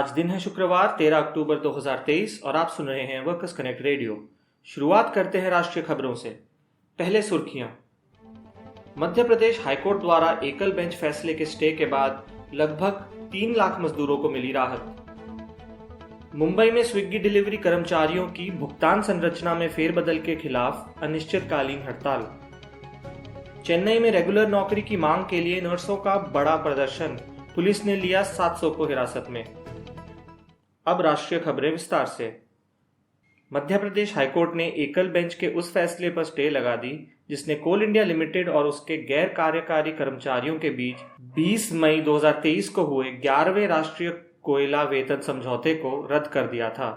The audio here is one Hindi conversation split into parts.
आज दिन है शुक्रवार 13 अक्टूबर 2023 और आप सुन रहे हैं वर्कर्स कनेक्ट रेडियो। शुरुआत करते हैं राष्ट्रीय खबरों से। पहले सुर्खियां। मध्य प्रदेश हाईकोर्ट द्वारा एकल बेंच फैसले के स्टे के बाद लगभग 3 लाख मजदूरों को मिली राहत। मुंबई में स्विग्गी डिलीवरी कर्मचारियों की भुगतान संरचना में फेरबदल के खिलाफ अनिश्चितकालीन हड़ताल। चेन्नई में रेगुलर नौकरी की मांग के लिए नर्सों का बड़ा प्रदर्शन, पुलिस ने लिया 700 को हिरासत में। अब राष्ट्रीय खबरें विस्तार से। मध्य प्रदेश हाईकोर्ट ने एकल बेंच के उस फैसले पर स्टे लगा दी जिसने कोल इंडिया लिमिटेड और उसके गैर कार्यकारी कर्मचारियों के बीच 20 मई 2023 को हुए 11वें राष्ट्रीय कोयला वेतन समझौते को रद्द कर दिया था,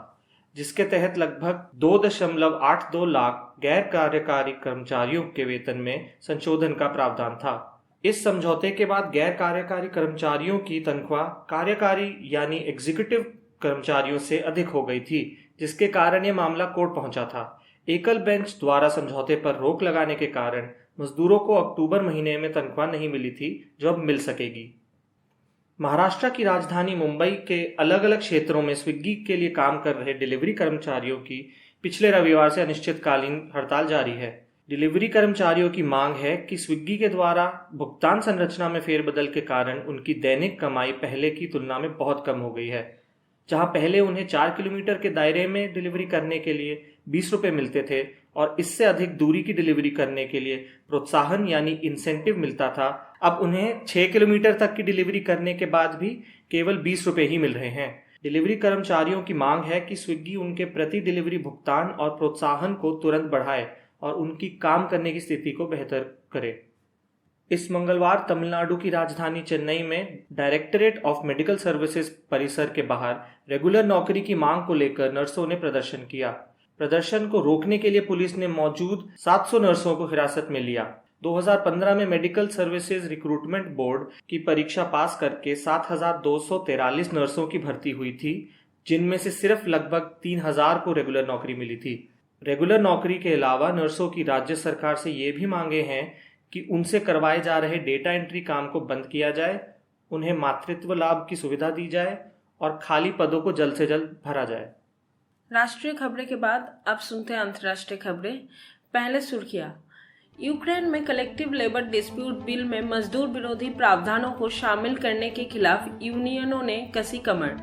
जिसके तहत लगभग 2.82 लाख गैर कार्यकारी कर्मचारियों के वेतन में संशोधन का प्रावधान था। इस समझौते के बाद गैर कार्यकारी कर्मचारियों की तनख्वाह कार्यकारी यानी एग्जीक्यूटिव कर्मचारियों से अधिक हो गई थी, जिसके कारण यह मामला कोर्ट पहुंचा था। एकल बेंच द्वारा समझौते पर रोक लगाने के कारण मजदूरों को अक्टूबर महीने में तनख्वाह नहीं मिली थी, जो अब मिल सकेगी। महाराष्ट्र की राजधानी मुंबई के अलग अलग क्षेत्रों में स्विग्गी के लिए काम कर रहे डिलीवरी कर्मचारियों की पिछले रविवार से अनिश्चितकालीन हड़ताल जारी है। डिलीवरी कर्मचारियों की मांग है कि स्विग्गी के द्वारा भुगतान संरचना में फेरबदल के कारण उनकी दैनिक कमाई पहले की तुलना में बहुत कम हो गई है। जहां पहले उन्हें 4 किलोमीटर के दायरे में डिलीवरी करने के लिए 20 रुपए मिलते थे और इससे अधिक दूरी की डिलीवरी करने के लिए प्रोत्साहन यानी इंसेंटिव मिलता था, अब उन्हें 6 किलोमीटर तक की डिलीवरी करने के बाद भी केवल 20 रुपए ही मिल रहे हैं। डिलीवरी कर्मचारियों की मांग है कि स्विग्गी उनके प्रति डिलीवरी भुगतान और प्रोत्साहन को तुरंत बढ़ाए और उनकी काम करने की स्थिति को बेहतर करे। इस मंगलवार तमिलनाडु की राजधानी चेन्नई में डायरेक्टरेट ऑफ मेडिकल सर्विसेज परिसर के बाहर रेगुलर नौकरी की मांग को लेकर नर्सों ने प्रदर्शन किया। प्रदर्शन को रोकने के लिए पुलिस ने मौजूद 700 नर्सों को हिरासत में लिया। 2015 में मेडिकल सर्विसेज रिक्रूटमेंट बोर्ड की परीक्षा पास करके 7,243 नर्सों की भर्ती हुई थी, जिनमें से सिर्फ लगभग 3,000 को रेगुलर नौकरी मिली थी। रेगुलर नौकरी के अलावा नर्सों की राज्य सरकार से ये भी मांगे हैं कि उनसे करवाए जा रहे डेटा एंट्री काम को बंद किया जाए, उन्हें मातृत्व लाभ की सुविधा दी जाए और खाली पदों को जल्द से जल्द भरा जाए। राष्ट्रीय खबरें के बाद अब सुनते हैं अंतर्राष्ट्रीय खबरें। पहले सुर्खियां। यूक्रेन में कलेक्टिव लेबर डिस्प्यूट बिल में मजदूर विरोधी प्रावधानों को शामिल करने के खिलाफ यूनियनों ने कसी कमर।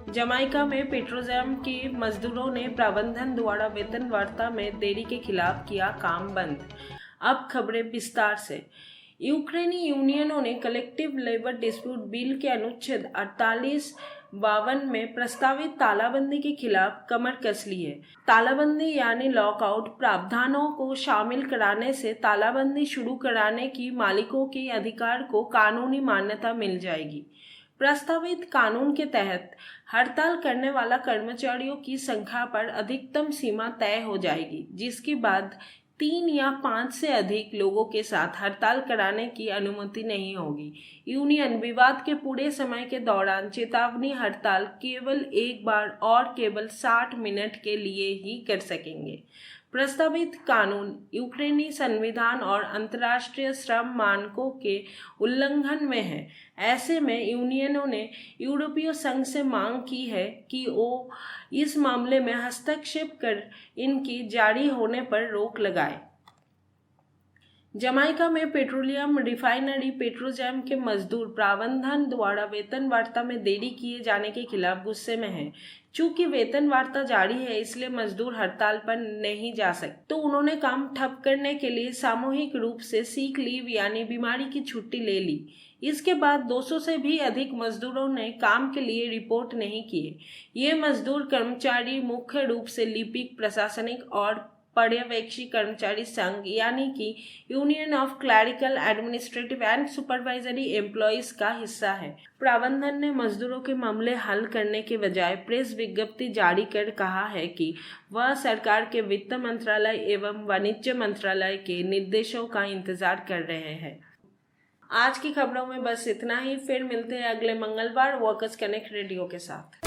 जमाइका में पेट्रोलियम के मजदूरों ने प्रबंधन द्वारा वेतन वार्ता में देरी के खिलाफ किया काम बंद। अब खबरें विस्तार से। यूक्रेनी यूनियनों ने कलेक्टिव लेबर डिस्प्यूट बिल के अनुच्छेद 48(52) में प्रस्तावित तालाबंदी के खिलाफ कमर कस ली है। तालाबंदी यानी लॉकआउट प्रावधानों को शामिल कराने से तालाबंदी शुरू कराने की मालिकों के अधिकार को कानूनी मान्यता मिल जाएगी। प्रस्तावित कानून के तहत हड़ताल करने वाला कर्मचारियों की संख्या पर अधिकतम सीमा तय हो जाएगी, जिसके बाद 3 या 5 से अधिक लोगों के साथ हड़ताल कराने की अनुमति नहीं होगी। यूनियन विवाद के पूरे समय के दौरान चेतावनी हड़ताल केवल एक बार और केवल 60 मिनट के लिए ही कर सकेंगे। प्रस्तावित कानून यूक्रेनी संविधान और अंतर्राष्ट्रीय श्रम मानकों के उल्लंघन में है। ऐसे में यूनियनों ने यूरोपीय संघ से मांग की है कि वो इस मामले में हस्तक्षेप कर इनकी जारी होने पर रोक लगाए। जमाइका में पेट्रोलियम रिफाइनरी पेट्रोजेम के मजदूर प्रबंधन द्वारा वेतन वार्ता में देरी किए जाने के खिलाफ गुस्से में हैं। चूंकि वेतन वार्ता जारी है, इसलिए मजदूर हड़ताल पर नहीं जा सकते, तो उन्होंने काम ठप करने के लिए सामूहिक रूप से सीक लीव यानी बीमारी की छुट्टी ले ली। इसके बाद 200 से भी अधिक मजदूरों ने काम के लिए रिपोर्ट नहीं किए। ये मजदूर कर्मचारी मुख्य रूप से लिपिक, प्रशासनिक और पर्यवेक्षी कर्मचारी संघ यानी कि union of clerical, administrative and supervisory employees का हिस्सा है। प्रबंधन ने मजदूरों के मामले हल करने के बजाय प्रेस विज्ञप्ति जारी कर कहा है कि वह सरकार के वित्त मंत्रालय एवं वाणिज्य मंत्रालय के निर्देशों का इंतजार कर रहे हैं। आज की खबरों में बस इतना ही। फिर मिलते हैं अगले मंगलवार वर्कर्स कनेक्ट रेडियो के साथ।